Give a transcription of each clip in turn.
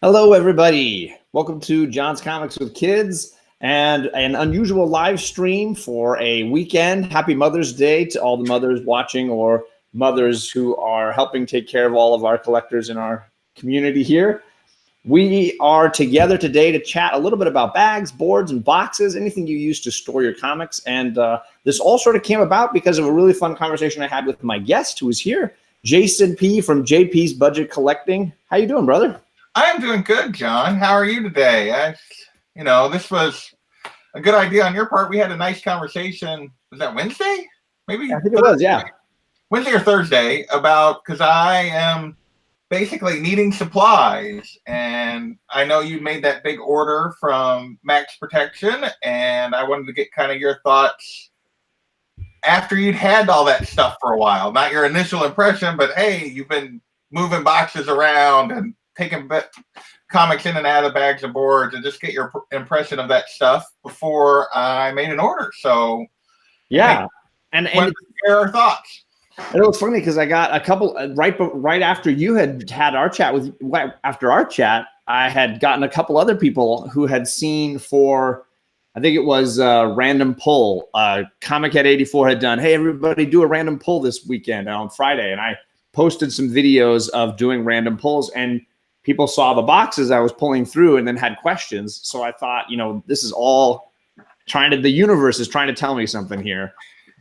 Hello, everybody. Welcome to John's Comics with Kids and an unusual live stream for a weekend. Happy Mother's Day to all the mothers watching or mothers who are helping take care of all of our collectors in our community here. We are together today to chat a little bit about bags, boards, and boxes, anything you use to store your comics. And this all sort of came about because of a really fun conversation I had with my guest who is here, Jason P. from JP's Budget Collecting. How you doing, brother? I am doing good, John. How are you today? This was a good idea on your part. We had a nice conversation. Was that Wednesday? Maybe I think it was, yeah. Wednesday or Thursday because I am basically needing supplies, and I know you made that big order from Max Protection, and I wanted to get kind of your thoughts after you'd had all that stuff for a while. Not your initial impression, but hey, you've been moving boxes around and taking comics in and out of bags and boards, and just get your impression of that stuff before I made an order. So yeah, and share our thoughts. It was funny because I got a couple right after you had our chat after our chat, I had gotten a couple other people who had seen for, I think it was a random pull. Comic Head 84 had done, hey, everybody do a random pull this weekend on Friday. And I posted some videos of doing random pulls, and people saw the boxes I was pulling through and then had questions. So I thought, this is all the universe is trying to tell me something here.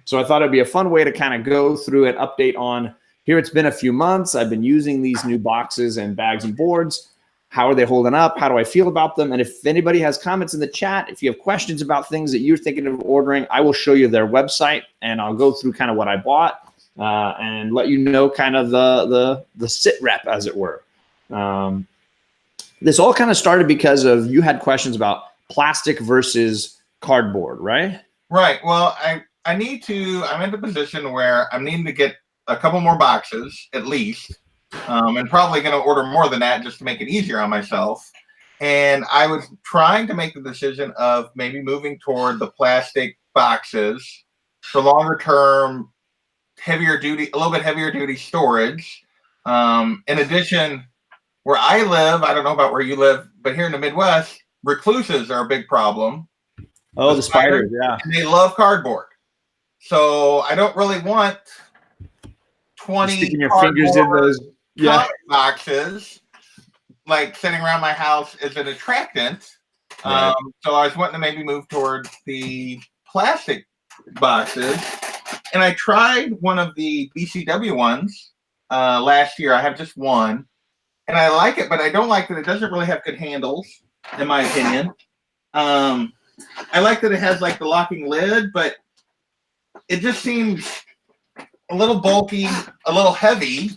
So I thought it'd be a fun way to kind of go through an update on here. It's been a few months. I've been using these new boxes and bags and boards. How are they holding up? How do I feel about them? And if anybody has comments in the chat, if you have questions about things that you're thinking of ordering, I will show you their website and I'll go through kind of what I bought and let you know kind of the sit rep, as it were. This all kind of started because of you had questions about plastic versus cardboard, right? Right. Well, I'm in the position where I'm needing to get a couple more boxes at least, and probably going to order more than that just to make it easier on myself. And I was trying to make the decision of maybe moving toward the plastic boxes for longer term, a little bit heavier duty storage. In addition, where I live, I don't know about where you live, but here in the Midwest, recluses are a big problem. Oh, the spiders, yeah. And they love cardboard. So I don't really want 20 sticking your fingers in those comic boxes like sitting around my house as an attractant. Right. So I was wanting to maybe move toward the plastic boxes. And I tried one of the BCW ones last year. I have just one. And I like it, but I don't like that it doesn't really have good handles, in my opinion. I like that it has like the locking lid, but it just seems a little bulky, a little heavy.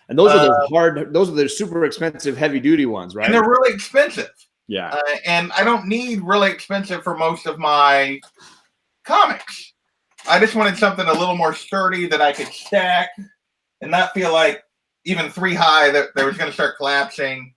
And those are those are the super expensive heavy duty ones, right? And they're really expensive. Yeah. And I don't need really expensive for most of my comics. I just wanted something a little more sturdy that I could stack and not feel like even 3 high that they was going to start collapsing,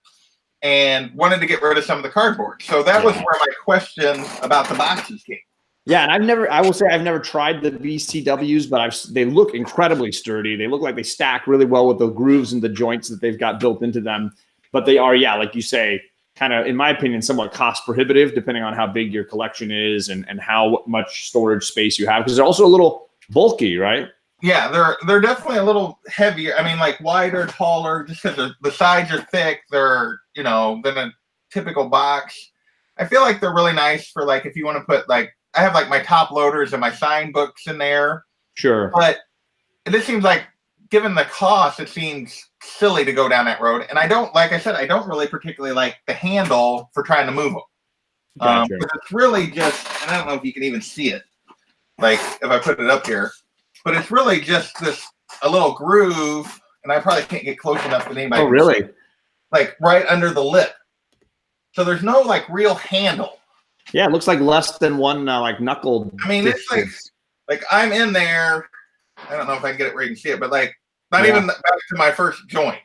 and wanted to get rid of some of the cardboard. So that was where my question about the boxes came. Yeah, and I will say I've never tried the BCWs, but they look incredibly sturdy. They look like they stack really well with the grooves and the joints that they've got built into them. But they are, like you say, kind of, in my opinion, somewhat cost prohibitive, depending on how big your collection is and how much storage space you have, because they're also a little bulky, right? Yeah, they're definitely a little heavier. I mean, like wider, taller, just because the sides are thick. They're, than a typical box. I feel like they're really nice for like if you want to put like, I have like my top loaders and my sign books in there. Sure. But it just seems like, given the cost, it seems silly to go down that road. And I don't, like I said, I don't really particularly like the handle for trying to move them. Gotcha. But it's really just, and I don't know if you can even see it, like if I put it up here. But it's really just a little groove, and I probably can't get close enough that anybody. Oh, really? Like right under the lip. So there's no like real handle. Yeah, it looks like less than one like knuckle. I mean, it's like I'm in there. I don't know if I can get it where you can see it, but like not even back to my first joint.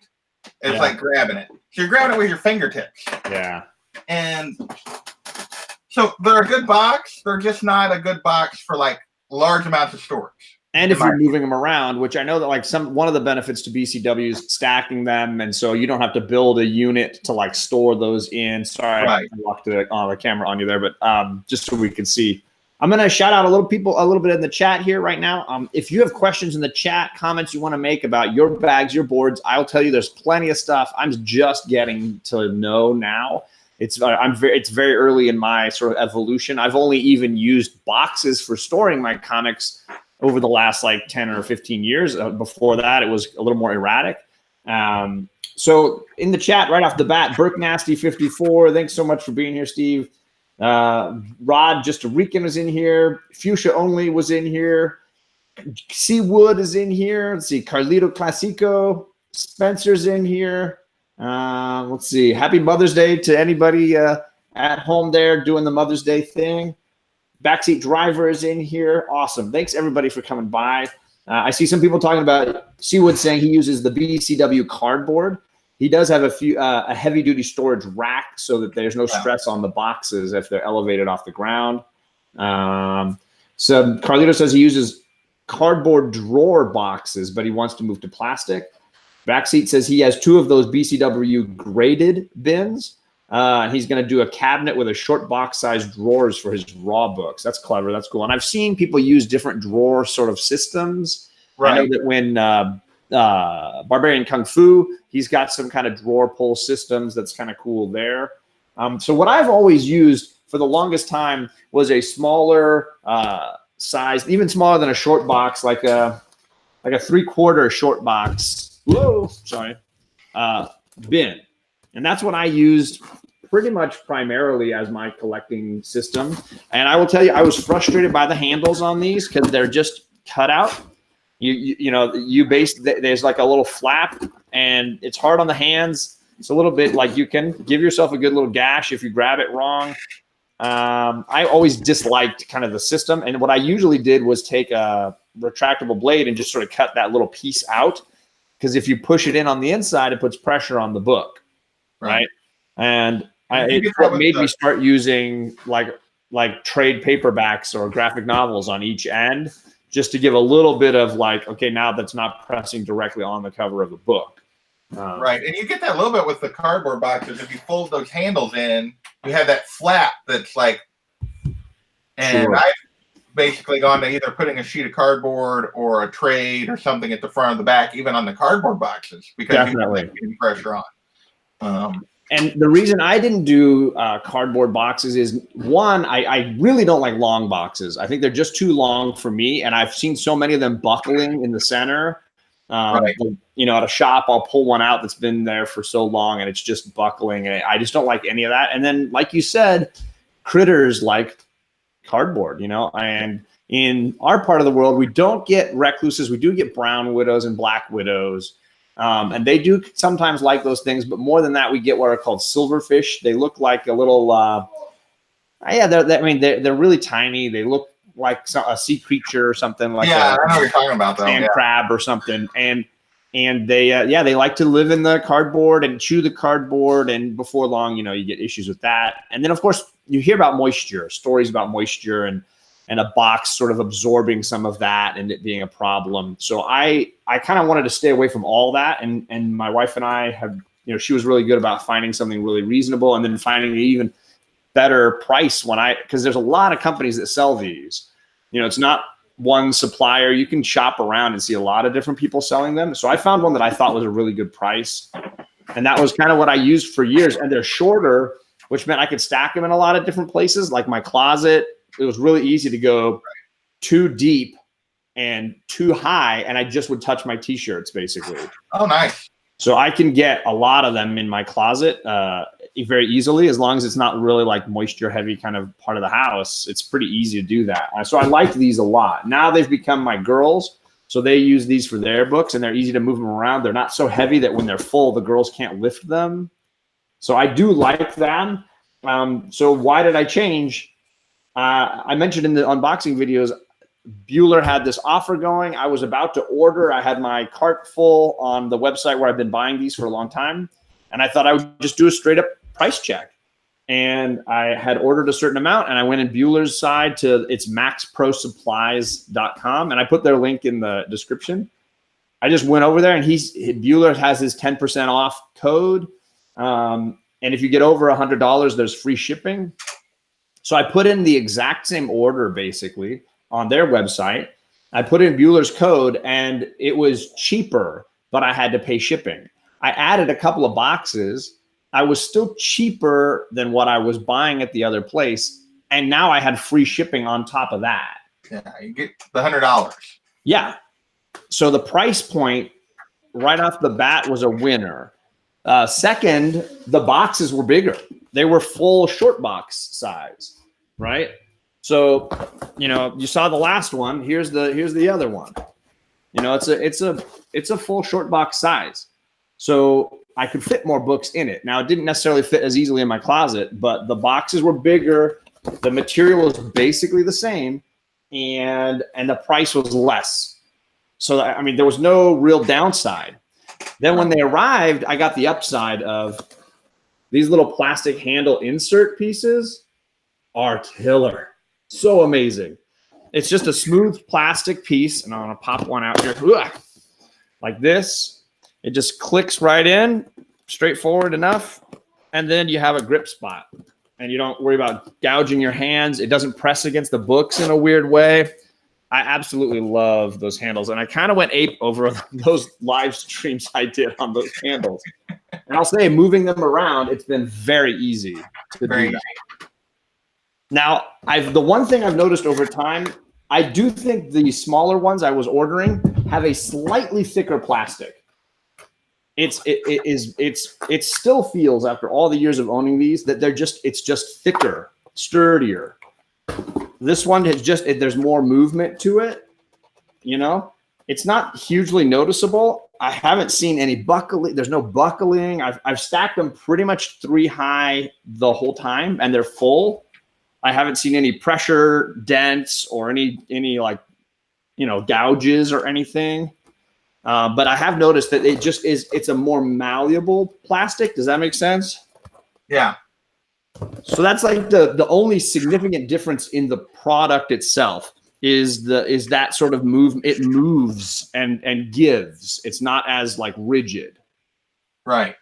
It's like grabbing it. So you're grabbing it with your fingertips. Yeah. And so they're a good box. They're just not a good box for like large amounts of storage. And if you're moving them around, which I know that like one of the benefits to BCW is stacking them, and so you don't have to build a unit to like store those in. Sorry, I walked the camera on you there, but just so we can see. I'm gonna shout out a little bit in the chat here right now. If you have questions in the chat, comments you want to make about your bags, your boards, I'll tell you there's plenty of stuff. I'm just getting to know now. It's very early in my sort of evolution. I've only even used boxes for storing my comics over the last like 10 or 15 years. Before that, it was a little more erratic. So in the chat right off the bat, Burke Nasty 54, thanks so much for being here, Steve. Rod Just a Rican is in here. Fuchsia Only was in here. Seawood is in here. Let's see, Carlito Classico. Spencer's in here. Let's see, happy Mother's Day to anybody at home there doing the Mother's Day thing. Backseat Driver is in here. Awesome. Thanks, everybody, for coming by. I see some people talking about Seawood saying he uses the BCW cardboard. He does have a heavy-duty storage rack so that there's no stress on the boxes if they're elevated off the ground. So Carlito says he uses cardboard drawer boxes, but he wants to move to plastic. Backseat says he has 2 of those BCW graded bins. He's going to do a cabinet with a short box size drawers for his raw books. That's clever. That's cool. And I've seen people use different drawer sort of systems. Right. I know that when Barbarian Kung Fu, he's got some kind of drawer pull systems. That's kind of cool there. So what I've always used for the longest time was a smaller size, even smaller than a short box, like a 3/4 short box. Whoa, sorry. Bin. And that's what I used pretty much primarily as my collecting system. And I will tell you, I was frustrated by the handles on these because they're just cut out. There's like a little flap and it's hard on the hands. It's a little bit like you can give yourself a good little gash if you grab it wrong. I always disliked kind of the system. And what I usually did was take a retractable blade and just sort of cut that little piece out. Because if you push it in on the inside, it puts pressure on the book. Right. And it made me start using like trade paperbacks or graphic novels on each end, just to give a little bit of like, okay, now that's not pressing directly on the cover of the book. Right. And you get that a little bit with the cardboard boxes. If you fold those handles in, you have that flap that's like, and sure. I've basically gone to either putting a sheet of cardboard or a trade or something at the front of the back, even on the cardboard boxes, because definitely. You can get pressure on. And the reason I didn't do cardboard boxes is, one, I really don't like long boxes. I think they're just too long for me. And I've seen so many of them buckling in the center. Right. At a shop, I'll pull one out that's been there for so long and it's just buckling. And I just don't like any of that. And then, like you said, critters like cardboard, and in our part of the world, we don't get recluses. We do get brown widows and black widows. And they do sometimes like those things, but more than that, we get what are called silverfish. They look like a little, they're really tiny. They look like a sea creature or something like I know what you're talking about, though. Sand crab or something. And they like to live in the cardboard and chew the cardboard. And before long, you get issues with that. And then, of course, you hear about moisture, stories about moisture and a box sort of absorbing some of that and it being a problem. So I kind of wanted to stay away from all that. And my wife and I have, she was really good about finding something really reasonable and then finding an even better price because there's a lot of companies that sell these. It's not one supplier. You can shop around and see a lot of different people selling them. So I found one that I thought was a really good price. And that was kind of what I used for years. And they're shorter, which meant I could stack them in a lot of different places, like my closet. It was really easy to go too deep and too high, and I just would touch my T-shirts, basically. Oh, nice. So I can get a lot of them in my closet very easily, as long as it's not really like moisture-heavy kind of part of the house. It's pretty easy to do that. So I like these a lot. Now they've become my girls, so they use these for their books, and they're easy to move them around. They're not so heavy that when they're full, the girls can't lift them. So I do like them. So why did I change? I mentioned in the unboxing videos, Bueller had this offer going. I was about to order. I had my cart full on the website where I've been buying these for a long time. And I thought I would just do a straight up price check. and I had ordered a certain amount, and I went in Bueller's side to it's maxprosupplies.com, and I put their link in the description. I just went over there, and Bueller has his 10% off code. And if you get over $100, there's free shipping. So I put in the exact same order basically on their website. I put in Bueller's code, and it was cheaper, but I had to pay shipping. I added a couple of boxes. I was still cheaper than what I was buying at the other place. And now I had free shipping on top of that. Yeah, you get the $100. Yeah. So the price point right off the bat was a winner. Second, the boxes were bigger. They were full short box size, right? So, you saw the last one. Here's the other one. It's a full short box size. So I could fit more books in it. Now, it didn't necessarily fit as easily in my closet, but the boxes were bigger. The material was basically the same, and the price was less. So, I mean, there was no real downside. Then when they arrived, I got the upside of these little plastic handle insert pieces are killer. So amazing. It's just a smooth plastic piece, and I'm going to pop one out here. Like this. It just clicks right in, straightforward enough, and then you have a grip spot. And you don't worry about gouging your hands. It doesn't press against the books in a weird way. I absolutely love those handles. And I kind of went ape over those live streams I did on those handles. And I'll say, moving them around, it's been very easy to do that. Now, the one thing I've noticed over time, I do think the smaller ones I was ordering have a slightly thicker plastic. It still feels, after all the years of owning these, that it's just thicker, sturdier. This one has there's more movement to it. It's not hugely noticeable. I haven't seen any buckling. There's no buckling. I've stacked them pretty much 3 high the whole time, and they're full. I haven't seen any pressure dents or any gouges or anything. But I have noticed that it's a more malleable plastic. Does that make sense? Yeah. So that's like the only significant difference in the product itself is that sort of move. It moves and gives. It's not as rigid. Right.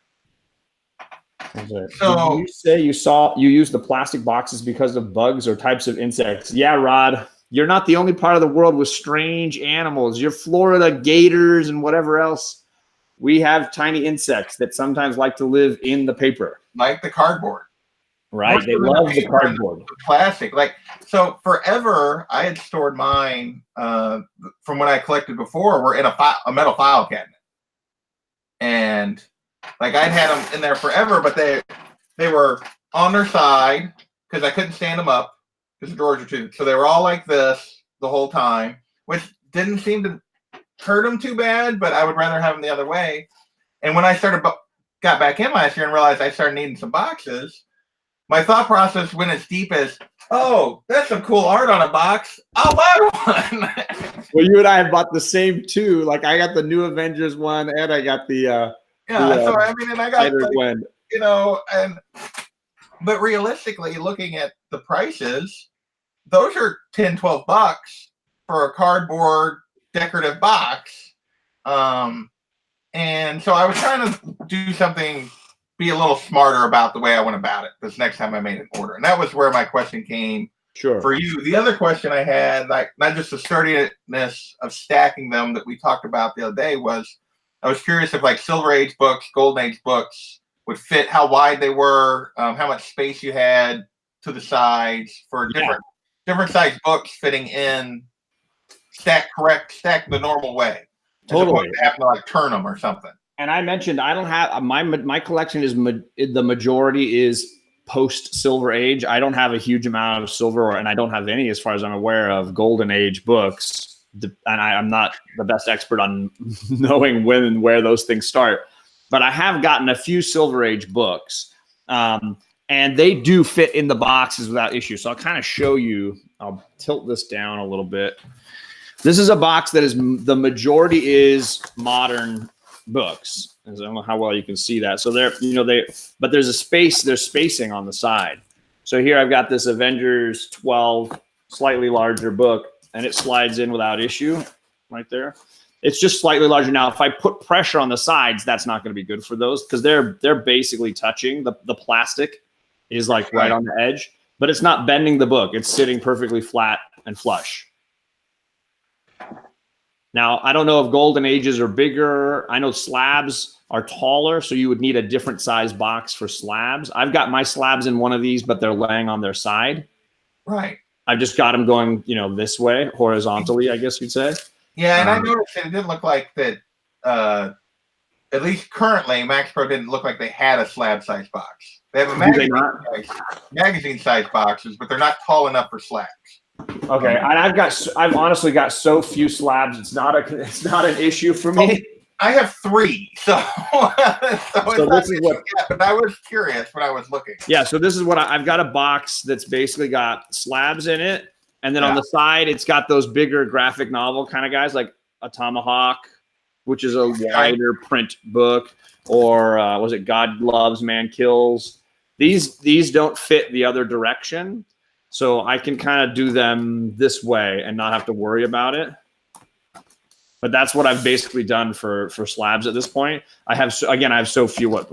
So did you say you used the plastic boxes because of bugs or types of insects? Yeah, Rod. You're not the only part of the world with strange animals. You're Florida gators and whatever else. We have tiny insects that sometimes like to live in the paper. Like the cardboard. Right. They love the cardboard. The plastic. So forever, I had stored mine from when I collected before, were in a metal file cabinet. And I'd had them in there forever, but they were on their side because I couldn't stand them up because the drawers are too. So they were all like this the whole time, which didn't seem to hurt them too bad, but I would rather have them the other way. And when I got back in last year and realized I started needing some boxes, my thought process went as deep as, oh, that's some cool art on a box. I'll buy one. Well, you and I have bought the same too. I got the New Avengers one, and I got the and I got but realistically, looking at the prices, those are $10-12 for a cardboard decorative box. And so I was trying to do something, be a little smarter about the way I went about it this next time I made an order. And that was where my question came for you. The other question I had, not just the sturdiness of stacking them that we talked about the other day, was I was curious if Silver Age books, Golden Age books would fit, how wide they were, how much space you had to the sides for different size books fitting in, stacked the normal way. Totally. Having to turn them or something. And I mentioned I don't have my collection is the majority is post Silver Age. I don't have a huge amount of silver, and I don't have any, as far as I'm aware, of Golden Age books. And I'm not the best expert on knowing when and where those things start, but I have gotten a few Silver Age books, and they do fit in the boxes without issue. So I'll kind of show you. I'll tilt this down a little bit. This is a box that is the majority is modern books. I don't know how well you can see that. So there, but there's spacing on the side. So here I've got this Avengers 12, slightly larger book, and it slides in without issue right there. It's just slightly larger. Now, if I put pressure on the sides, that's not going to be good for those because they're basically touching. The plastic is like right on the edge, but it's not bending the book. It's sitting perfectly flat and flush. Now, I don't know if golden ages are bigger. I know slabs are taller, so you would need a different size box for slabs. I've got my slabs in one of these, but they're laying on their side. Right. I've just got them going, this way, horizontally, I guess you'd say. Yeah, and I noticed that it didn't look like that, at least currently, Max Pro didn't look like they had a slab size box. They have a magazine size boxes, but they're not tall enough for slabs. Okay, and I've honestly got so few slabs. It's not an issue for me. I have 3, so this is what. But I was curious when I was looking. Yeah, so this is what I've got a box that's basically got slabs in it. And then on the side, it's got those bigger graphic novel kind of guys like a Tomahawk, which is a wider print book, or was it God Loves, Man Kills? These don't fit the other direction, so I can kind of do them this way and not have to worry about it. But that's what I've basically done for slabs at this point. I have so few. I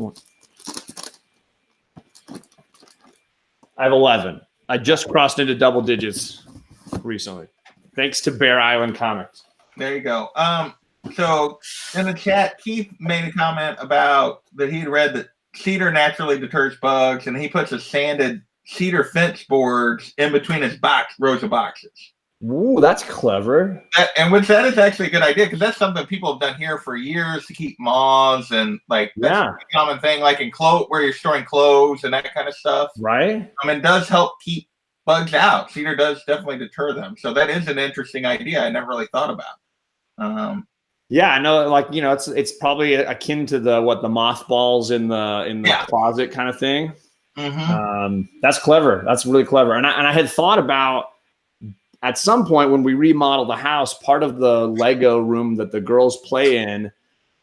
have 11. I just crossed into double digits recently, thanks to Bear Island Comics. There you go. So in the chat, Keith made a comment about that he'd read that cedar naturally deters bugs, and he puts a sanded cedar fence boards in between his rows of boxes. Ooh, that's clever. That is actually a good idea because that's something people have done here for years to keep moths and that's a common thing, like in where you're storing clothes and that kind of stuff. Right. It does help keep bugs out. Cedar does definitely deter them. So that is an interesting idea I never really thought about. Yeah, I know. It's probably akin to the mothballs in the closet kind of thing. Mm-hmm. That's clever. That's really clever. And I had thought about at some point when we remodel the house, part of the Lego room that the girls play in,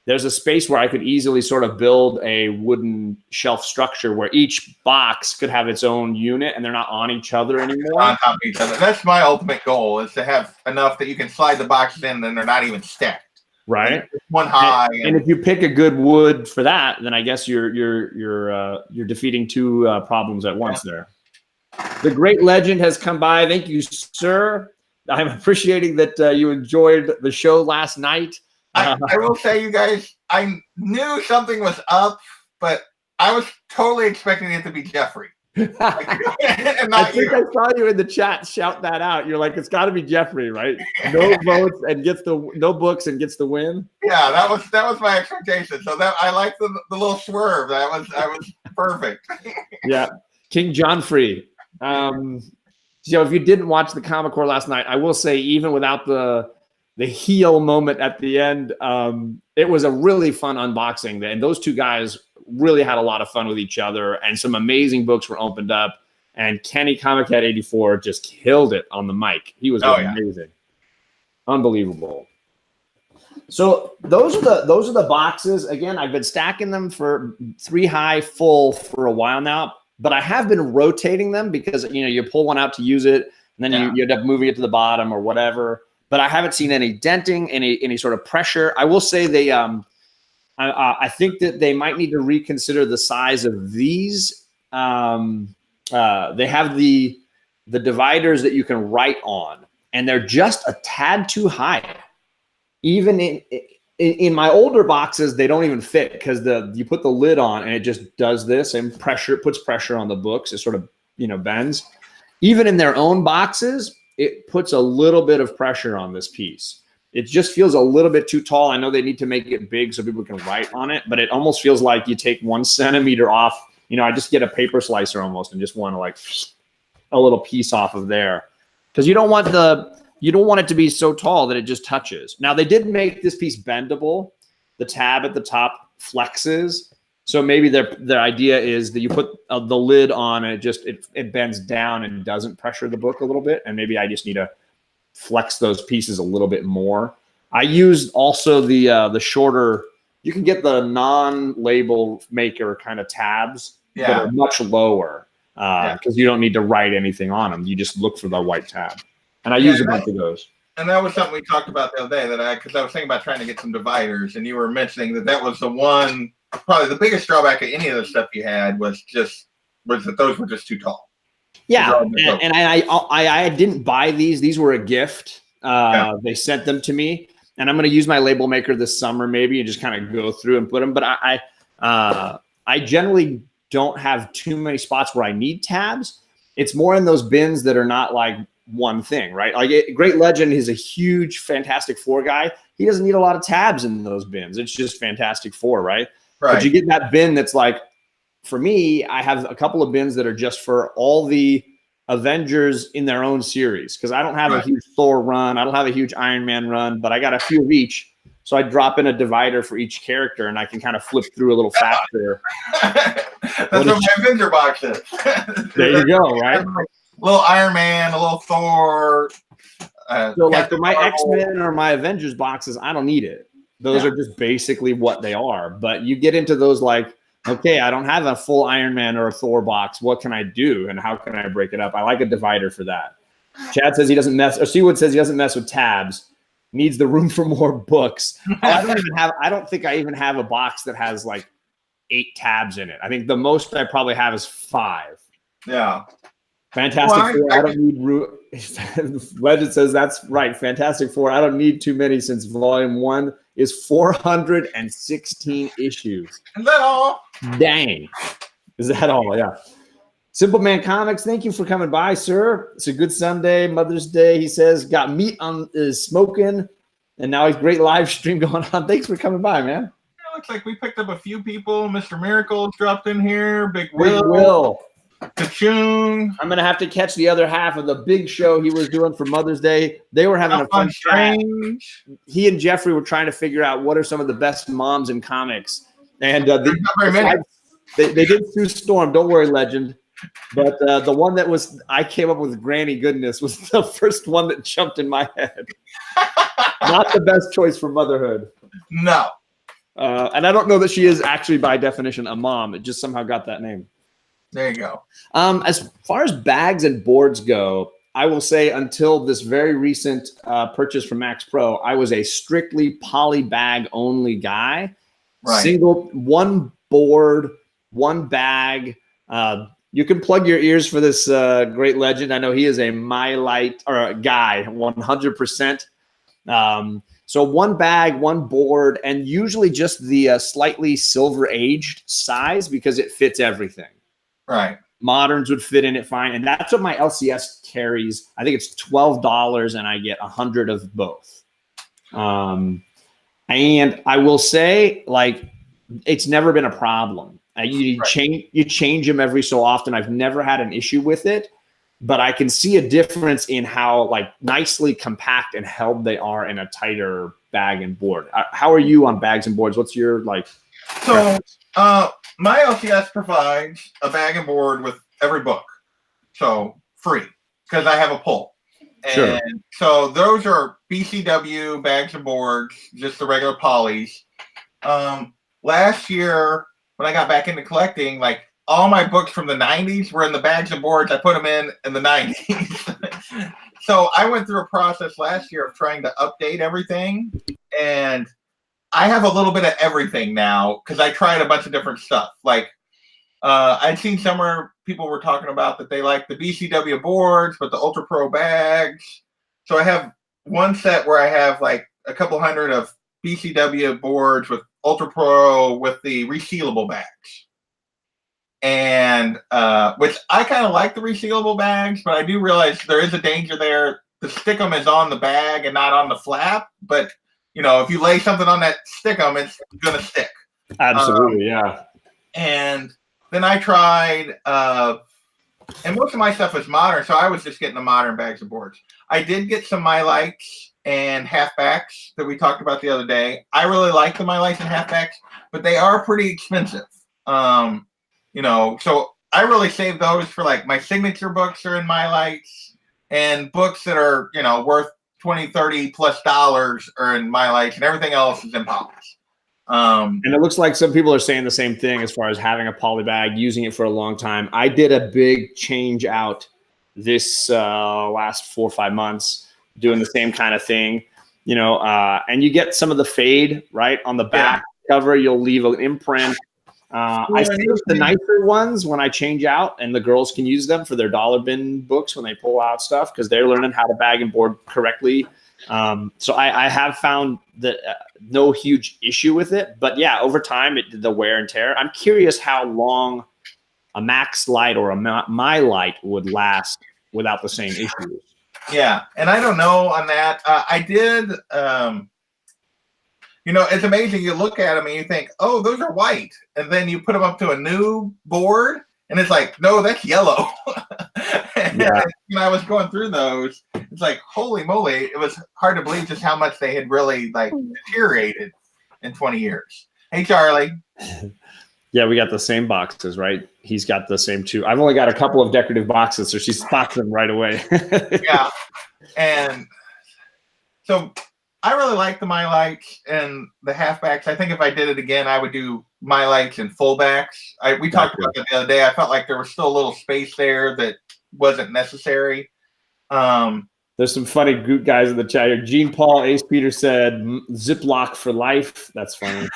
there's a space where I could easily sort of build a wooden shelf structure where each box could have its own unit and they're not on each other anymore. On top of each other. That's my ultimate goal, is to have enough that you can slide the boxes in and they're not even stacked. Right. One high. And if you pick a good wood for that, then I guess you're defeating 2 problems at once there. The Great Legend has come by. Thank you, sir. I'm appreciating that you enjoyed the show last night. I will say, you guys, I knew something was up, but I was totally expecting it to be Jeffrey. And I think I saw you in the chat shout that out. You're like, it's got to be Jeffrey, right? No votes and no books and gets the win. Yeah, that was my expectation. So that I like the little swerve. I was perfect. Yeah, King John Free. If you didn't watch the Comic Core last night, I will say, even without the heel moment at the end, it was a really fun unboxing. And those 2 guys really had a lot of fun with each other, and some amazing books were opened up. And Kenny Comic Cat 84 just killed it on the mic. He was amazing, unbelievable. So those are the boxes. Again, I've been stacking them for 3 high full for a while now, but I have been rotating them because you pull one out to use it, and then you end up moving it to the bottom or whatever. But I haven't seen any denting, any sort of pressure. I will say they I think that they might need to reconsider the size of these. They have the dividers that you can write on, and they're just a tad too high. Even in my older boxes, they don't even fit because you put the lid on and it just does this and puts pressure on the books. It sort of bends. Even in their own boxes, it puts a little bit of pressure on this piece. It just feels a little bit too tall. I know they need to make it big so people can write on it, but it almost feels like you take 1 centimeter off. I just get a paper slicer almost and just want to a little piece off of there, because you don't want it to be so tall that it just touches. Now, they did make this piece bendable. The tab at the top flexes, so maybe their idea is that you put the lid on and it bends down and doesn't pressure the book a little bit. And maybe I just need to flex those pieces a little bit more. I used also the shorter You can get the non-label maker kind of tabs that are much lower because you don't need to write anything on them. You just look for the white tab. And I use a bunch of those. And that was something we talked about the other day because I was thinking about trying to get some dividers, and you were mentioning that was the one, probably the biggest drawback of any of the stuff you had was that those were just too tall. Yeah, and I didn't buy these. These were a gift. They sent them to me, and I'm going to use my label maker this summer maybe and just kind of go through and put them. But I generally don't have too many spots where I need tabs. It's more in those bins that are not like one thing, right? Like Great Legend is a huge Fantastic Four guy. He doesn't need a lot of tabs in those bins. It's just Fantastic Four, right? But you get that bin that's like, for me, I have a couple of bins that are just for all the Avengers in their own series because I don't have a huge Thor run. I don't have a huge Iron Man run, but I got a few of each. So I drop in a divider for each character, and I can kind of flip through a little faster. That's what my Avenger box is. There you go, right? A little Iron Man, a little Thor. So like for my X-Men or my Avengers boxes, I don't need it. Those are just basically what they are. But you get into those like, okay, I don't have a full Iron Man or a Thor box. What can I do, and how can I break it up? I like a divider for that. Chad says he doesn't mess, or Seawood says he doesn't mess with tabs. Needs the room for more books. I don't think I even have a box that has like 8 tabs in it. I think the most I probably have is 5. Yeah. Fantastic Four, I don't need room. Legend says that's right. Fantastic Four, I don't need too many since volume 1 is 416 issues. Is that all? Dang. Is that all? Yeah. Simple Man Comics, thank you for coming by, sir. It's a good Sunday, Mother's Day. He says, got meat on is smoking, and now he's great live stream going on. Thanks for coming by, man. It looks like we picked up a few people. Mr. Miracle dropped in here. Big Will. Will. Kachung. I'm going to have to catch the other half of the big show he was doing for Mother's Day. They were having a fun chat. He and Jeffrey were trying to figure out what are some of the best moms in comics. And they did Sue Storm. Don't worry, Legend. But the one that I came up with Granny Goodness was the first one that jumped in my head. Not the best choice for motherhood. No. And I don't know that she is actually by definition a mom. It just somehow got that name. There you go. As far as bags and boards go, I will say until this very recent purchase from Max Pro, I was a strictly poly bag only guy. Right. Single, one board, one bag. You can plug your ears for this Great Legend. I know he is a MaxLite or a guy, 100%. So one bag, one board, and usually just the slightly silver aged size because it fits everything. Right. Moderns would fit in it fine. And that's what my LCS carries. I think it's $12 and I get 100 of both. And I will say, like, it's never been a problem. You change them every so often. I've never had an issue with it, but I can see a difference in how like nicely compact and held they are in a tighter bag and board. How are you on bags and boards? What's your like? So, my LCS provides a bag and board with every book, so free because I have a pull. And so those are BCW bags and boards, just the regular polys. Last year, when I got back into collecting, like all my books from the 90s were in the bags and boards. I put them in the 90s. So I went through a process last year of trying to update everything. And I have a little bit of everything now because I tried a bunch of different stuff. Like I'd seen somewhere people were talking about that they like the BCW boards, but the Ultra Pro bags. So I have one set where I have like a couple hundred of BCW boards with Ultra Pro with the resealable bags. And which I kind of like the resealable bags, but I do realize there is a danger there. The stickum is on the bag and not on the flap. But, you know, if you lay something on that stickum, it's going to stick. Absolutely, yeah. And then I tried, and most of my stuff was modern, so I was just getting the modern bags and boards. I did get some MaxLites and halfbacks that we talked about the other day. I really like the MaxLites and halfbacks, but they are pretty expensive. You know, so I really save those for like my signature books are in MaxLites, and books that are, you know, worth $20, $30+ are in MaxLites, and everything else is in polys. And it looks like some people are saying the same thing as far as having a poly bag, using it for a long time. I did a big change out this last 4 or 5 months, doing the same kind of thing, you know, and you get some of the fade right on the back cover. You'll leave an imprint. I see the nicer ones when I change out, and the girls can use them for their dollar bin books when they pull out stuff, because they're learning how to bag and board correctly. So I have found that no huge issue with it, but yeah, over time it did the wear and tear. I'm curious how long a MaxLite or a MyLite would last without the same issues. Yeah, and I don't know on that. I did. You know, it's amazing. You look at them and you think, oh, those are white. And then you put them up to a new board and it's like, no, that's yellow. And when I was going through those, it's like, holy moly. It was hard to believe just how much they had really like deteriorated in 20 years. Hey, Charlie. Yeah, we got the same boxes, right? He's got the same two. I've only got a couple of decorative boxes, so she spots them right away. Yeah. And so I really like the MyLites and the halfbacks. I think if I did it again, I would do MyLites and fullbacks. We talked about that the other day. I felt like there was still a little space there that wasn't necessary. There's some funny group guys in the chat here. Gene Paul Ace Peter said Ziploc for life. That's funny.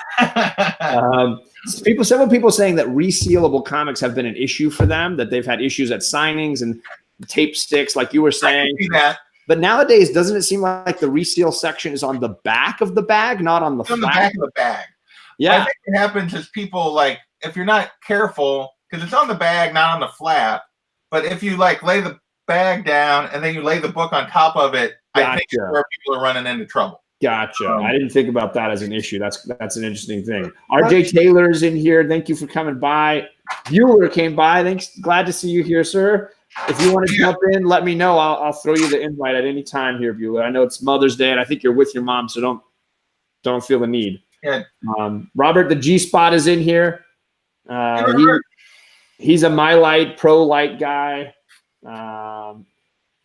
Several people saying that resealable comics have been an issue for them, that they've had issues at signings and tape sticks, like you were saying. I can see that. But nowadays, doesn't it seem like the reseal section is on the back of the bag, not on the front? On the back of the bag. Yeah. I think what happens is people, like, if you're not careful, because it's on the bag, not on the flap, but if you, like, lay the bag down and then you lay the book on top of it, I think it's where people are running into trouble. Gotcha. I didn't think about that as an issue. That's an interesting thing. RJ Taylor's in here. Thank you for coming by. Bueller came by. Thanks. Glad to see you here, sir. If you want to jump in, let me know. I'll throw you the invite at any time here, Bueller. I know it's Mother's Day, and I think you're with your mom, so don't feel the need. Yeah. Robert, the G Spot is in here. He's a MyLite Pro Light guy.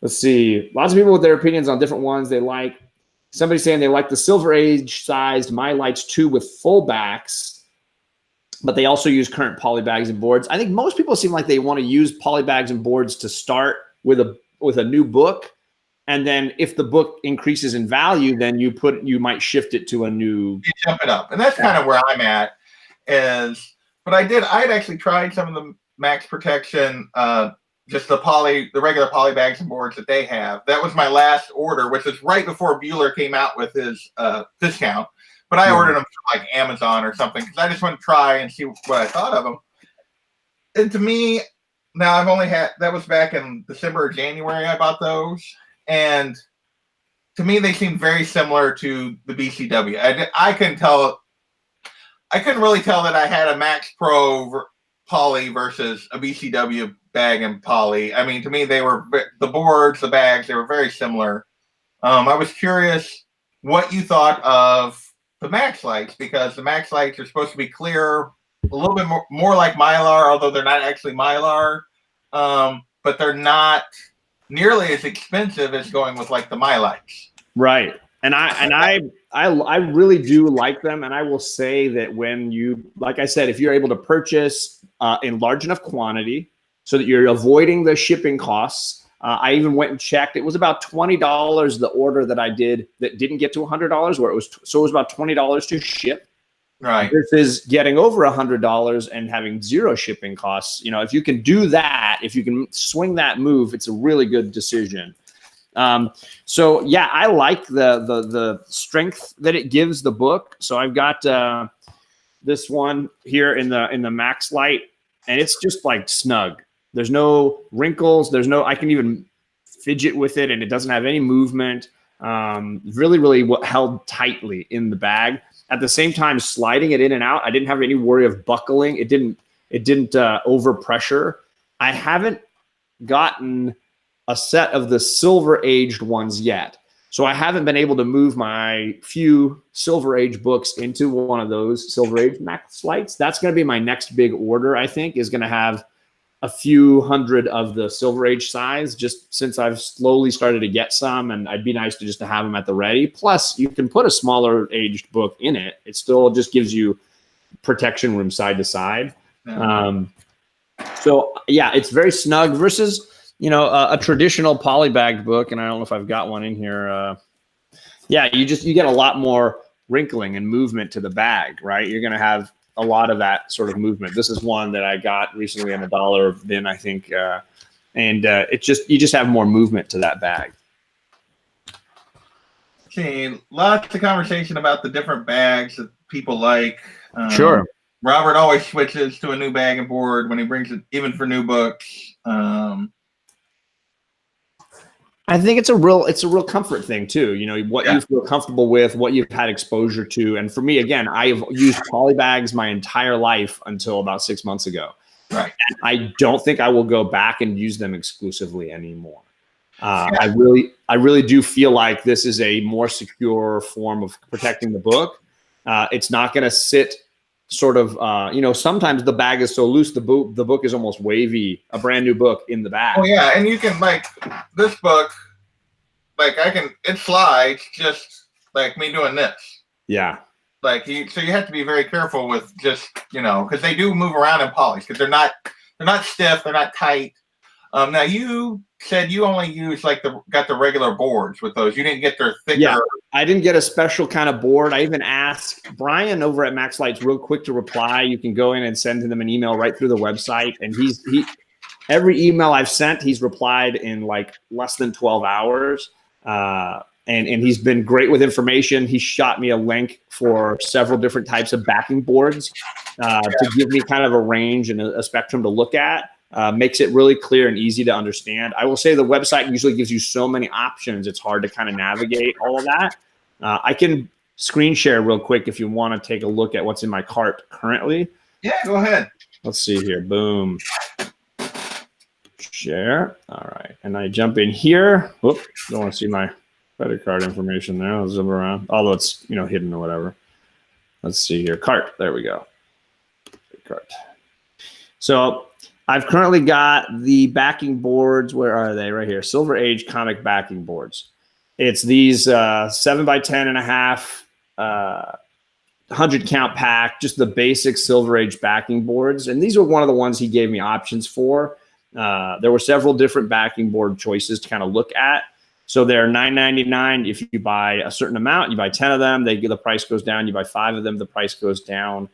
Let's see. Lots of people with their opinions on different ones they like. Somebody saying they like the Silver Age sized MyLites 2 with full backs, but they also use current poly bags and boards. I think most people seem like they want to use poly bags and boards to start with a new book, and then if the book increases in value, then you might shift it to a new. You jump it up, and that's kind of where I'm at. But I had actually tried some of the Max Protection, just the regular poly bags and boards that they have. That was my last order, which is right before Bueller came out with his discount. But I ordered them from like Amazon or something because I just want to try and see what I thought of them. And to me, now I've only had, that was back in December or January I bought those. And to me, they seem very similar to the BCW. I couldn't really tell that I had a Max Pro poly versus a BCW bag and poly. I mean, to me, they were the boards, the bags, they were very similar. I was curious what you thought of the MaxLites, because the MaxLites are supposed to be clear, a little bit more like Mylar, although they're not actually Mylar, but they're not nearly as expensive as going with like the MyLites. Right. And I really do like them. And I will say that when you, like I said, if you're able to purchase in large enough quantity so that you're avoiding the shipping costs, I even went and checked. It was about $20 the order that I did that didn't get to $100, where it was about $20 to ship. Right. Versus getting over $100 and having zero shipping costs. You know, if you can do that, if you can swing that move, it's a really good decision. So yeah, I like the strength that it gives the book. So I've got this one here in the MaxLite, and it's just like snug. There's no wrinkles. I can even fidget with it, and it doesn't have any movement. Really held tightly in the bag. At the same time, sliding it in and out, I didn't have any worry of buckling. It didn't overpressure. I haven't gotten a set of the silver aged ones yet. So I haven't been able to move my few silver age books into one of those silver age MaxLites. That's going to be my next big order, I think, is going to have a few hundred of the Silver Age size, just since I've slowly started to get some, and I'd be nice to just to have them at the ready. Plus, you can put a smaller aged book in it. It still just gives you protection room side to side. Yeah. So yeah, it's very snug versus, you know, a traditional polybagged book. And I don't know if I've got one in here. Yeah, you get a lot more wrinkling and movement to the bag, right? You're going to have a lot of that sort of movement. This is one that I got recently on $1 bin, I think. And you just have more movement to that bag. Okay, lots of conversation about the different bags that people like. Sure. Robert always switches to a new bag and board when he brings it, even for new books. I think it's a real comfort thing too. You know, what you feel comfortable with, what you've had exposure to. And for me, again, I've used poly bags my entire life until about 6 months ago. Right. And I don't think I will go back and use them exclusively anymore. I really do feel like this is a more secure form of protecting the book. It's not going to sit sort of, you know, sometimes the bag is so loose, the book is almost wavy, a brand new book in the bag. Oh yeah, and you can, like, this book, like, it slides just like me doing this. Yeah. Like, so you have to be very careful with just, you know, because they do move around in polys, because they're not stiff, they're not tight. Now you said you only use got the regular boards with those. You didn't get their thicker. Yeah, I didn't get a special kind of board. I even asked Brian over at MaxLite's real quick to reply. You can go in and send him an email right through the website, and every email I've sent, he's replied in like less than 12 hours. And he's been great with information. He shot me a link for several different types of backing boards to give me kind of a range and a spectrum to look at. Makes it really clear and easy to understand. I will say the website usually gives you so many options, it's hard to kind of navigate all of that. I can screen share real quick if you want to take a look at what's in my cart currently. Yeah, go ahead. Let's see here. Boom. Share. All right. And I jump in here. Whoop. Don't want to see my credit card information there. I'll zoom around. Although it's, you know, hidden or whatever. Let's see here. Cart. There we go. Cart. So I've currently got the backing boards. Where are they? Right here. Silver Age comic backing boards. It's these 7x10.5 100 count pack, just the basic Silver Age backing boards. And these were one of the ones he gave me options for. There were several different backing board choices to kind of look at. So they're $9.99 if you buy a certain amount. You buy 10 of them, the price goes down. You buy 5 of them, the price goes down.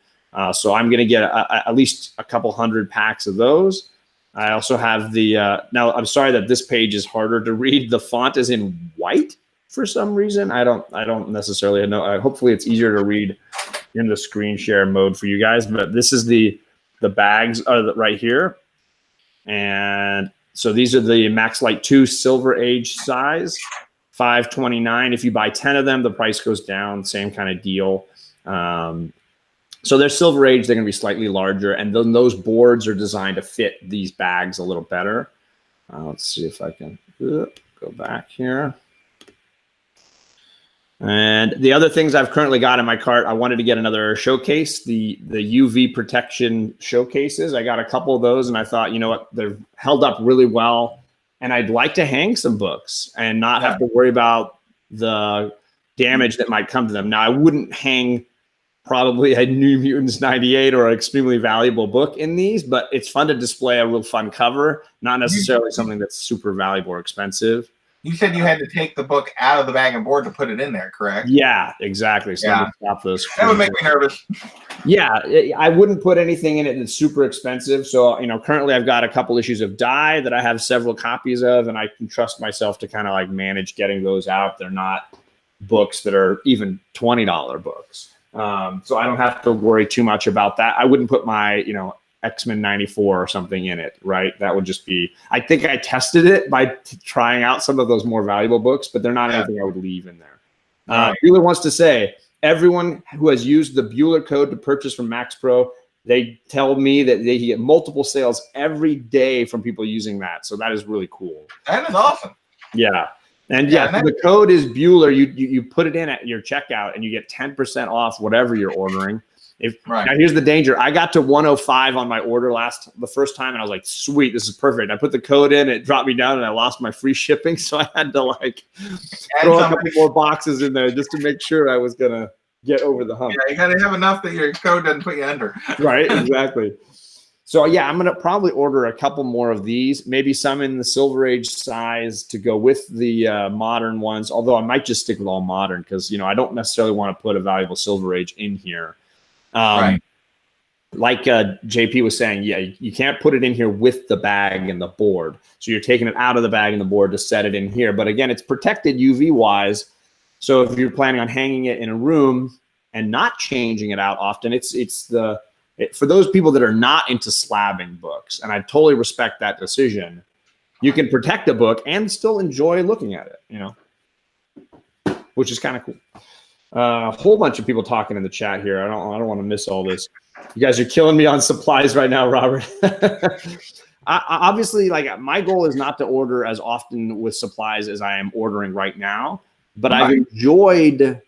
So I'm going to get at least a couple hundred packs of those. I also have the now I'm sorry that this page is harder to read. The font is in white for some reason. I don't necessarily know. Hopefully it's easier to read in the screen share mode for you guys. But this is the bags are right here. And so these are the MaxLite 2 Silver Age size, $5.29. If you buy 10 of them, the price goes down. Same kind of deal. So they're Silver Age. They're going to be slightly larger, and then those boards are designed to fit these bags a little better. Let's see if I can go back here. And the other things I've currently got in my cart, I wanted to get another showcase, the UV protection showcases. I got a couple of those, and I thought, you know what, they're held up really well, and I'd like to hang some books and not have to worry about the damage that might come to them. Now, I wouldn't hang probably a New Mutants 98 or an extremely valuable book in these, but it's fun to display a real fun cover, not necessarily something that's super valuable or expensive. You said you had to take the book out of the bag and board to put it in there, correct? Yeah, exactly. So let me stop those. That would make me nervous. Yeah, I wouldn't put anything in it that's super expensive. So, you know, currently I've got a couple issues of Die that I have several copies of, and I can trust myself to kind of like manage getting those out. They're not books that are even $20 books. So I don't have to worry too much about that. I wouldn't put my, you know, X-Men 94 or something in it, right? That would just be, I think I tested it by trying out some of those more valuable books, but they're not anything I would leave in there. Bueller wants to say, everyone who has used the Bueller code to purchase from Max Pro, they tell me that they get multiple sales every day from people using that. So that is really cool. That is awesome. Yeah. And yeah, so the code is Bueller. You put it in at your checkout and you get 10% off whatever you're ordering. Now here's the danger. I got to 105 on my order the first time, and I was like, sweet, this is perfect. I put the code in, it dropped me down, and I lost my free shipping, so I had to like throw a couple more boxes in there just to make sure I was gonna get over the hump. Yeah, you gotta have enough that your code doesn't put you under. Right, exactly. So yeah, I'm gonna probably order a couple more of these, maybe some in the Silver Age size to go with the modern ones. Although I might just stick with all modern because I don't necessarily want to put a valuable Silver Age in here. Right. Like JP was saying, yeah, you can't put it in here with the bag and the board. So you're taking it out of the bag and the board to set it in here. But again, it's protected UV wise. So if you're planning on hanging it in a room and not changing it out often, for those people that are not into slabbing books, and I totally respect that decision, you can protect a book and still enjoy looking at it, which is kind of cool. A whole bunch of people talking in the chat here. I don't want to miss all this. You guys are killing me on supplies right now, Robert. Obviously, like my goal is not to order as often with supplies as I am ordering right now, but I've enjoyed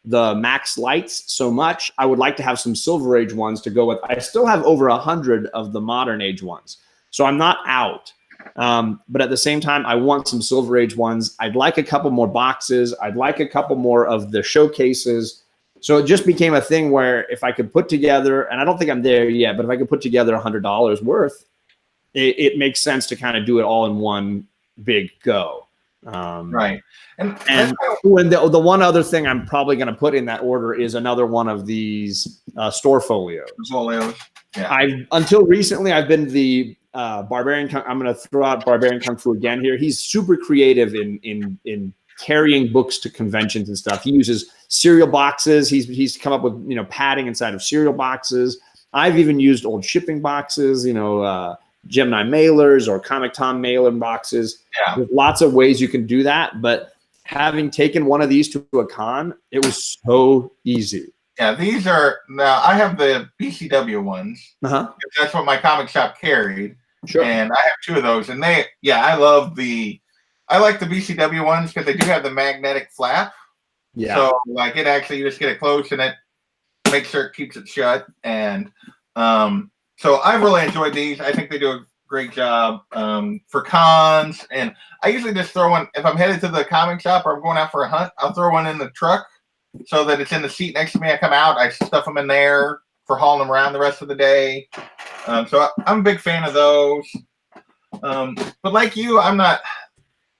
the MaxLites so much. I would like to have some Silver Age ones to go with. I still have over 100 of the Modern Age ones, so I'm not out. But at the same time, I want some Silver Age ones. I'd like a couple more boxes. I'd like a couple more of the showcases. So it just became a thing where if I could put together, and I don't think I'm there yet, but if I could put together $100 worth, it makes sense to kind of do it all in one big go. Right. And when the one other thing I'm probably going to put in that order is another one of these store folios. Yeah. Until recently, I've been the Barbarian. I'm going to throw out Barbarian Kung Fu again here. He's super creative in carrying books to conventions and stuff. He uses cereal boxes. He's come up with padding inside of cereal boxes. I've even used old shipping boxes. Gemini mailers or Comic Tom mailer boxes. Yeah. There's lots of ways you can do that, but having taken one of these to a con, it was so easy. Yeah, these are now. I have the BCW ones. That's what my comic shop carried. Sure. And I have two of those, and I like the BCW ones because they do have the magnetic flap. Yeah. So like it actually, you just get it closed and it makes sure it keeps it shut. And so I've really enjoyed these. I think they do a great job for cons. And I usually just throw one if I'm headed to the comic shop or I'm going out for a hunt. I'll throw one in the truck so that it's in the seat next to me. I come out, I stuff them in there for hauling them around the rest of the day. So I'm a big fan of those. But like you, I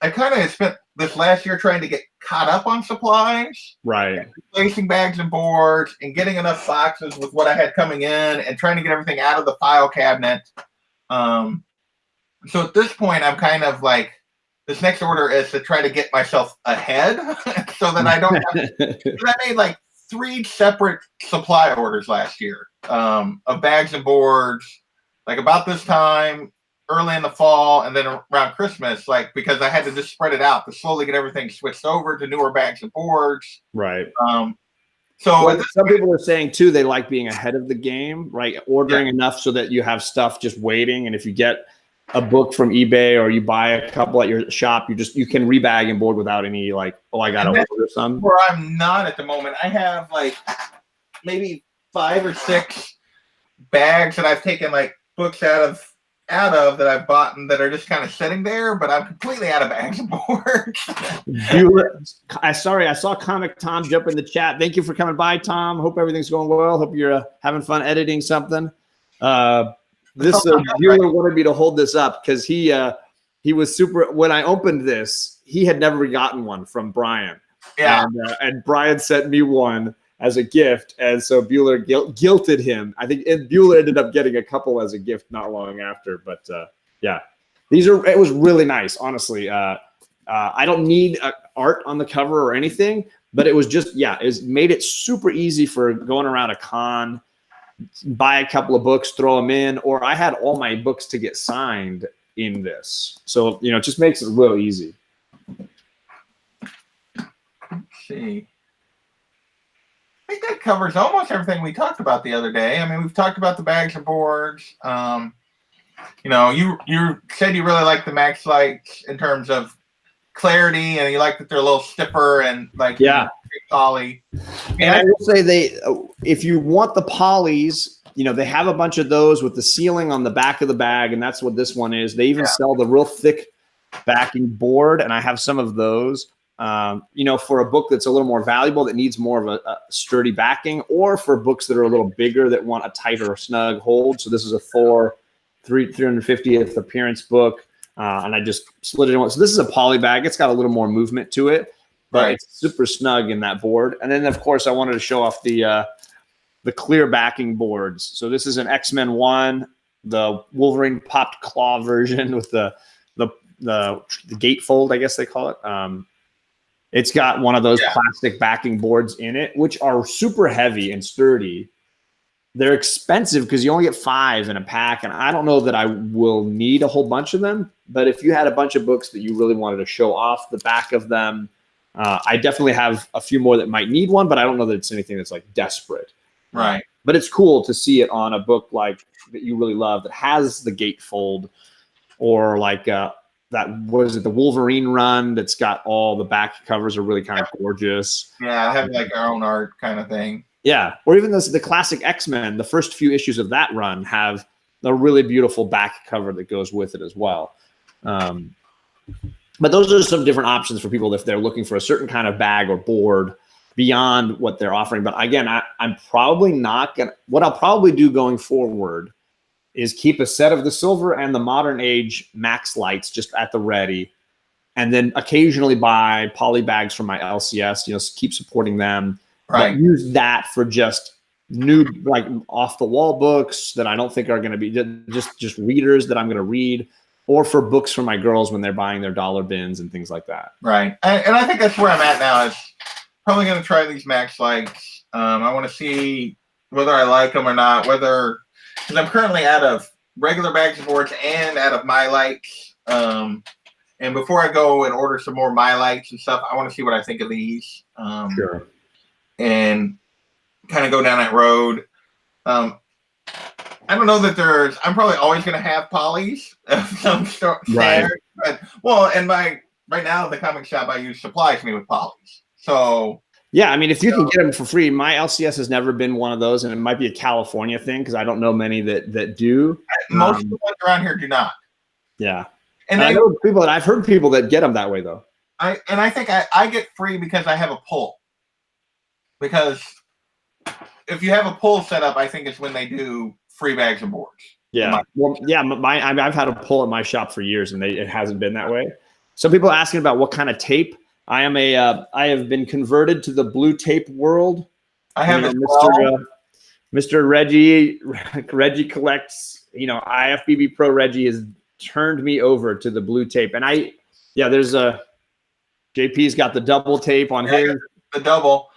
kind of spent this last year trying to get caught up on supplies. Right. Replacing bags and boards and getting enough boxes with what I had coming in and trying to get everything out of the file cabinet. So at this point, I'm kind of like, this next order is to try to get myself ahead so that I don't have to, I made like 3 separate supply orders last year of bags and boards, like about this time, early in the fall, and then around Christmas, because I had to just spread it out to slowly get everything switched over to newer bags and boards. Right. So some people are saying too, they like being ahead of the game, right? Ordering enough so that you have stuff just waiting. And if you get a book from eBay or you buy a couple at your shop, you can rebag and board without any I got to order some. Where I'm not at the moment. I have maybe 5 or 6 bags that I've taken books out of that I've bought and that are just kind of sitting there, but I'm completely out of bags and boards. I saw Comic Tom jump in the chat. Thank you for coming by, Tom. Hope everything's going well. Hope you're having fun editing something. This viewer wanted me to hold this up because he was super. When I opened this, he had never gotten one from Brian. Yeah, and Brian sent me one as a gift, and so Bueller guilted him. I think Bueller ended up getting a couple as a gift not long after. But yeah, it was really nice, honestly. I don't need art on the cover or anything, but it was just it made it super easy for going around a con, buy a couple of books, throw them in, or I had all my books to get signed in this, so it just makes it real easy. Let's see. I think that covers almost everything we talked about the other day. I mean, we've talked about the bags and boards. You said you really like the MaxLite in terms of clarity, and you like that they're a little stiffer and like poly. And I will say if you want the polys, you know, they have a bunch of those with the sealing on the back of the bag, and that's what this one is. They even sell the real thick backing board, and I have some of those. You know, for a book that's a little more valuable, that needs more of a sturdy backing, or for books that are a little bigger that want a tighter, snug hold. So this is a Thor 350th appearance book, and I just split it in one. So this is a poly bag. It's got a little more movement to it, but it's super snug in that board. And then, of course, I wanted to show off the clear backing boards. So this is an X-Men 1, the Wolverine popped claw version with the gatefold, I guess they call it. It's got one of those plastic backing boards in it, which are super heavy and sturdy. They're expensive because you only get 5 in a pack, and I don't know that I will need a whole bunch of them. But if you had a bunch of books that you really wanted to show off the back of them, I definitely have a few more that might need one, but I don't know that it's anything that's like desperate. Right. But it's cool to see it on a book like that you really love that has the gatefold, or like what is it, the Wolverine run that's got all the back covers are really kind of gorgeous. Yeah, I have like our own art kind of thing. Yeah, or even the classic X-Men, the first few issues of that run have a really beautiful back cover that goes with it as well. But those are some different options for people if they're looking for a certain kind of bag or board beyond what they're offering. But again, I'm probably not going to, what I'll probably do going forward is keep a set of the silver and the modern age MaxLites just at the ready, and then occasionally buy poly bags from my LCS, you know, keep supporting them. Right. But use that for just new, like off the wall books that I don't think are going to be just readers that I'm going to read, or for books for my girls when they're buying their dollar bins and things like that. Right. And I think that's where I'm at now. Is probably going to try these MaxLites. I want to see whether I like them or not, because I'm currently out of regular bags of boards and out of MyLites. And before I go and order some more MyLites and stuff, I want to see what I think of these. Sure. And kind of go down that road. I don't know that I'm probably always going to have polys of some sort. Right. But, well, and right now, the comic shop I use supplies me with polys. So. Yeah, I mean, if you can get them for free, my LCS has never been one of those, and it might be a California thing because I don't know many that do. Most of the ones around here do not. Yeah. And I know I've heard people that get them that way, though. I think I get free because I have a pull. Because if you have a pull set up, I think it's when they do free bags of boards. Yeah. Well, yeah. I've had a pull at my shop for years, and it hasn't been that way. Some people are asking about what kind of tape. I have been converted to the blue tape world. I have Mr. Reggie collects. You know, IFBB Pro Reggie has turned me over to the blue tape, and there's JP's got the double tape on his. The double.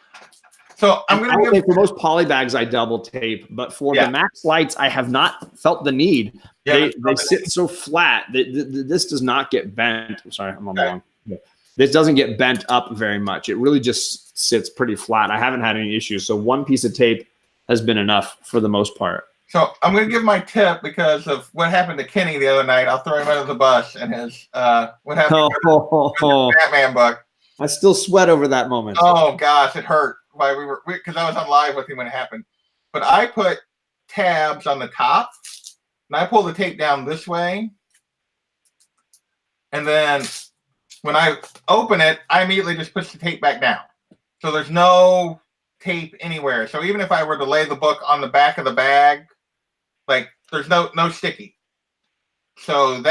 So I'm going to say for most poly bags, I double tape, but for the MaxLites, I have not felt the need. Yeah, they sit so flat. This does not get bent. I'm sorry, I'm on the wrong. This doesn't get bent up very much. It really just sits pretty flat. I haven't had any issues. So one piece of tape has been enough for the most part. So I'm going to give my tip because of what happened to Kenny the other night. I'll throw him under the bus and his what happened to the Batman book. I still sweat over that moment. Oh gosh, it hurt. Because I was on live with him when it happened. But I put tabs on the top, and I pull the tape down this way. And then when I open it, I immediately just push the tape back down. So there's no tape anywhere. So even if I were to lay the book on the back of the bag, like there's no sticky. So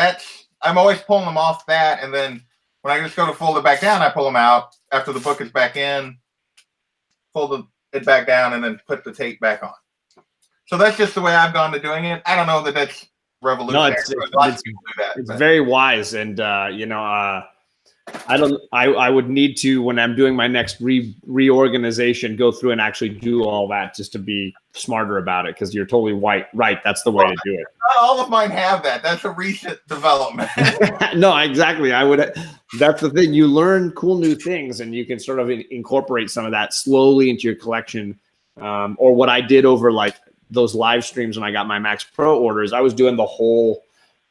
I'm always pulling them off that. And then when I just go to fold it back down, I pull them out after the book is back in. Fold it back down and then put the tape back on. So that's just the way I've gone to doing it. I don't know that that's revolutionary. No, it's very wise, and I would need to, when I'm doing my next reorganization, go through and actually do all that just to be smarter about it. Because you're totally right. That's the way to do it. Not all of mine have that. That's a recent development. No, exactly. That's the thing. You learn cool new things, and you can sort of incorporate some of that slowly into your collection. Or what I did over like those live streams when I got my Max Pro orders, I was doing the whole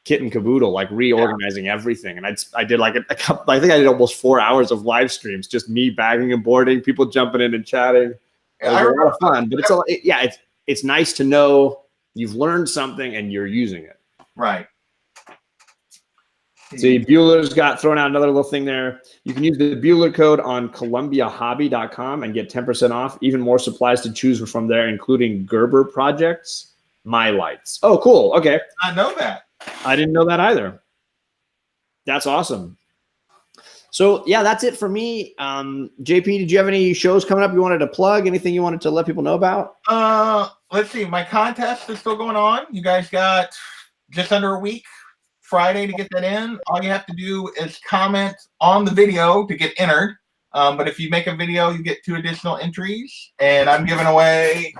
kit and caboodle, like reorganizing everything. And I did like a couple, I think I did almost 4 hours of live streams, just me bagging and boarding, people jumping in and chatting. It was a lot of fun, but it's nice to know you've learned something and you're using it. Right. See, Bueller's got thrown out another little thing there. You can use the Bueller code on ColumbiaHobby.com and get 10% off. Even more supplies to choose from there, including Gerber projects, MaxLites. Oh, cool. Okay. I know that. I didn't know that either. That's awesome. So, yeah, that's it for me. JP, did you have any shows coming up you wanted to plug? Anything you wanted to let people know about? Let's see. My contest is still going on. You guys got just under a week, Friday, to get that in. All you have to do is comment on the video to get entered. But if you make a video, you get 2 additional entries. And I'm giving away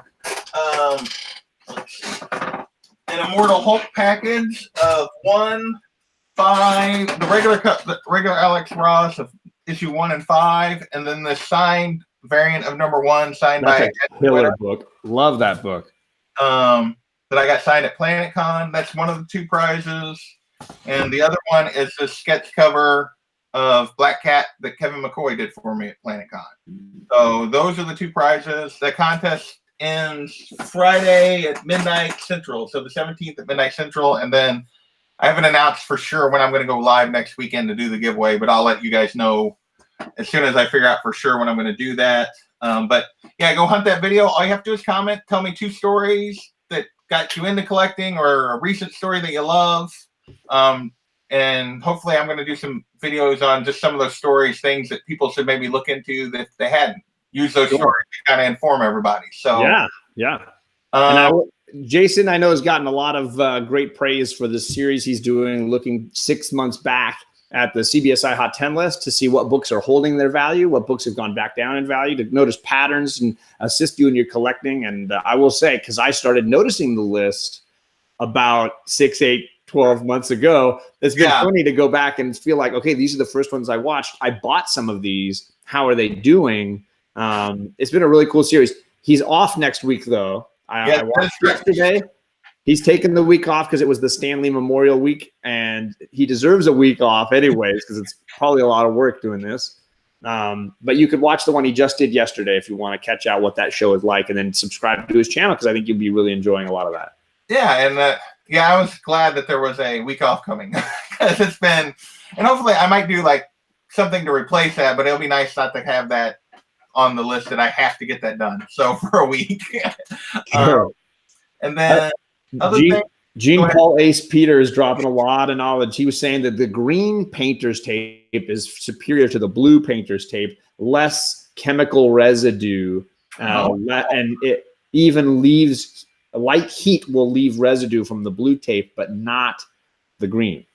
an Immortal Hulk package of 1, 5, the regular Alex Ross of issue 1 and 5, and then the signed variant of number 1 signed by a killer book. Love that book. That I got signed at PlanetCon. That's one of the 2 prizes. And the other one is the sketch cover of Black Cat that Kevin McCoy did for me at PlanetCon. So those are the 2 prizes. The contest ends Friday at midnight Central. So the 17th at midnight Central. And then I haven't announced for sure when I'm going to go live next weekend to do the giveaway, but I'll let you guys know as soon as I figure out for sure when I'm going to do that. But yeah, go hunt that video. All you have to do is comment. Tell me 2 stories that got you into collecting or a recent story that you love. And hopefully I'm going to do some videos on just some of those stories, things that people should maybe look into that they hadn't. Use those stories to kind of inform everybody. So yeah. And Jason, I know, has gotten a lot of great praise for this series he's doing, looking 6 months back at the CBSI Hot 10 list to see what books are holding their value, what books have gone back down in value, to notice patterns and assist you in your collecting. And I will say, because I started noticing the list about 6, 8, 12 months ago, it's been funny to go back and feel like, okay, these are the first ones I watched. I bought some of these. How are they doing? It's been a really cool series. He's off next week, though. I watched yesterday. He's taken the week off because it was the Stanley Memorial Week, and he deserves a week off anyways because it's probably a lot of work doing this. But you could watch the one he just did yesterday if you want to catch out what that show is like, and then subscribe to his channel because I think you'll be really enjoying a lot of that. Yeah, and I was glad that there was a week off coming because it's been, and hopefully I might do like something to replace that, but it'll be nice not to have that on the list that I have to get that done. So for a week. And then Gene Paul Ace Peter is dropping a lot of knowledge. He was saying that the green painter's tape is superior to the blue painter's tape, less chemical residue, and it even leaves light heat will leave residue from the blue tape, but not the green.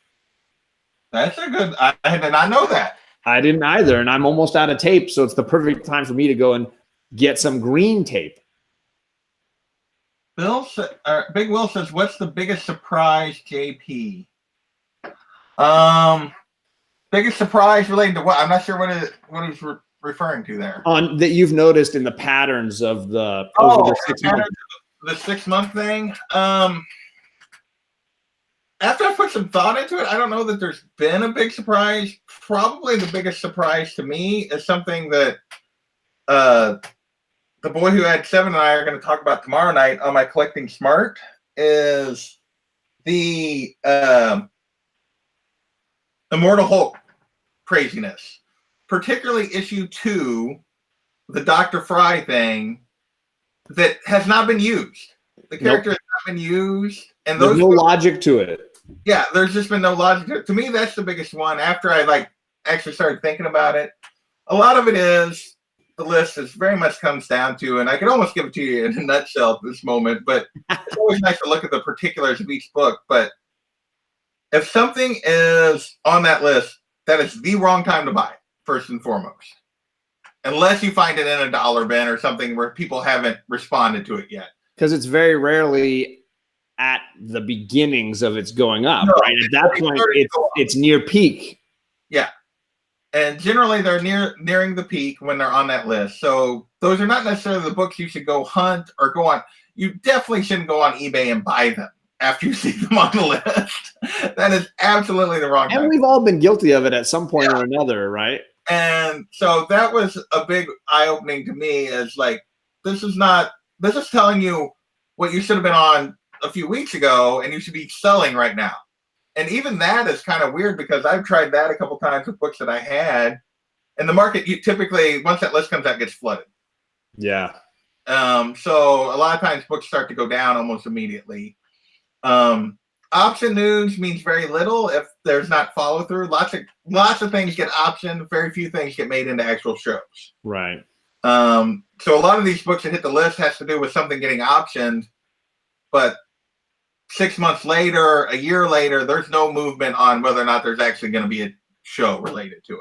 That's a good. I did not know that. I didn't either, and I'm almost out of tape, so it's the perfect time for me to go and get some green tape. Big Will says, "What's the biggest surprise, JP?" Biggest surprise related to what? I'm not sure what he's referring to there. On that you've noticed in the patterns of the the 6 month thing. After I put some thought into it, I don't know that there's been a big surprise. Probably the biggest surprise to me is something that the boy who had 7 and I are going to talk about tomorrow night on my Collecting Smart is the Immortal Hulk craziness, particularly issue 2, the Dr. Fry thing that has not been used. The character has not been used. And there's no logic to it. Yeah, there's just been no logic to it. To me, that's the biggest one. After I actually started thinking about it, a lot of it is the list is very much comes down to, and I could almost give it to you in a nutshell at this moment, but it's always nice to look at the particulars of each book. But if something is on that list, that is the wrong time to buy it, first and foremost. Unless you find it in a dollar bin or something where people haven't responded to it yet. Because it's very rarely at the beginnings of its going up, right? At that point, it's near peak. Yeah. And generally, they're nearing the peak when they're on that list. So those are not necessarily the books you should go hunt or go on. You definitely shouldn't go on eBay and buy them after you see them on the list. That is absolutely the wrong time. And we've all been guilty of it at some point or another, right? And so that was a big eye-opening to me, is like, this is telling you what you should have been on a few weeks ago, and you should be selling right now. And even that is kind of weird, because I've tried that a couple times with books that I had. And the market, you typically, once that list comes out, gets flooded. Yeah. So a lot of times books start to go down almost immediately. Option news means very little if there's not follow through. Lots of things get optioned. Very few things get made into actual shows. Right. So a lot of these books that hit the list has to do with something getting optioned, but 6 months later, a year later, there's no movement on whether or not there's actually going to be a show related to it.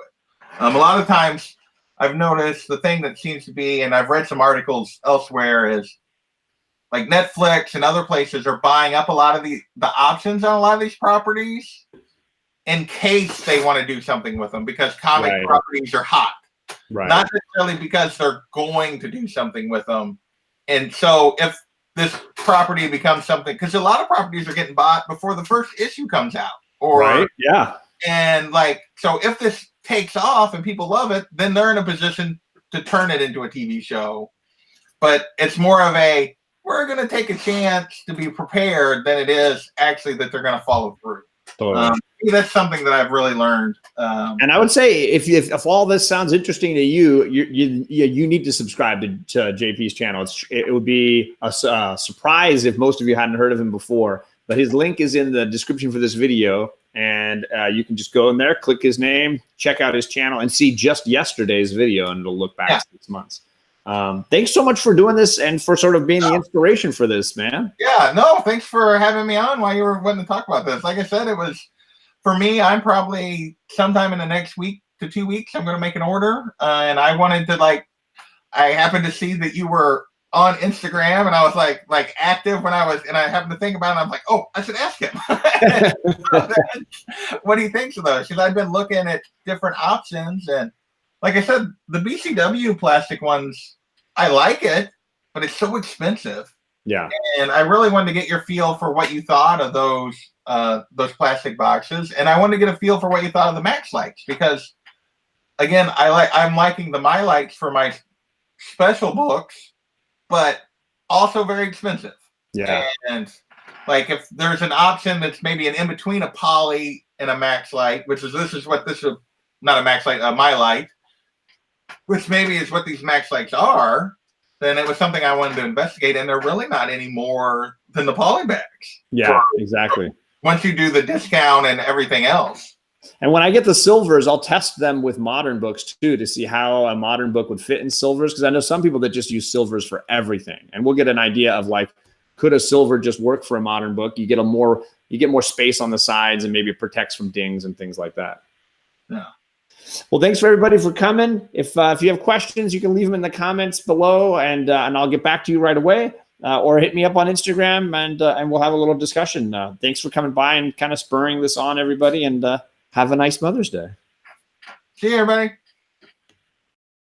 A lot of times I've noticed the thing that seems to be, and I've read some articles elsewhere, is like Netflix and other places are buying up a lot of the options on a lot of these properties in case they want to do something with them, because comic properties are hot. Right. Not necessarily because they're going to do something with them. And so if this property becomes something, because a lot of properties are getting bought before the first issue comes out. Right. Yeah. And like, so if this takes off and people love it, then they're in a position to turn it into a TV show. But it's more of a, we're going to take a chance to be prepared than it is actually that they're going to follow through. Totally. That's something that I've really learned. And I would say if all this sounds interesting to you, you need to subscribe to JP's channel. It would be a surprise if most of you hadn't heard of him before. But his link is in the description for this video, and you can just go in there, click his name, check out his channel, and see just yesterday's video, and it'll look back 6 months. Thanks so much for doing this and for sort of being the inspiration for this, man. Yeah, no, thanks for having me on while you were wanting to talk about this. Like I said, it was, for me, I'm probably sometime in the next week to 2 weeks, I'm going to make an order. And I wanted to, like, I happened to see that you were on Instagram, and I was like active when I was, and I happened to think about it. I'm like, oh, I should ask him what he thinks of those. Because I've been looking at different options, and like I said, the BCW plastic ones, I like it, but it's so expensive. Yeah. And I really wanted to get your feel for what you thought of those plastic boxes, and I wanted to get a feel for what you thought of the MaxLites, because again, I'm liking the MyLites for my special books, but also very expensive. Yeah. And like, if there's an option that's maybe an in between a poly and a MaxLite, which is this is not a MaxLite, a MyLite, which maybe is what these MaxLites are, then it was something I wanted to investigate, and they're really not any more than the poly bags. Yeah, exactly. Once you do the discount and everything else. And when I get the silvers, I'll test them with modern books too, to see how a modern book would fit in silvers. Because I know some people that just use silvers for everything, and we'll get an idea of like, could a silver just work for a modern book? You get more space on the sides, and maybe it protects from dings and things like that. Yeah. Well, thanks for everybody for coming. If you have questions, you can leave them in the comments below, and I'll get back to you right away. Or hit me up on Instagram, and we'll have a little discussion. Thanks for coming by and kind of spurring this on, everybody, and have a nice Mother's Day. See you, everybody.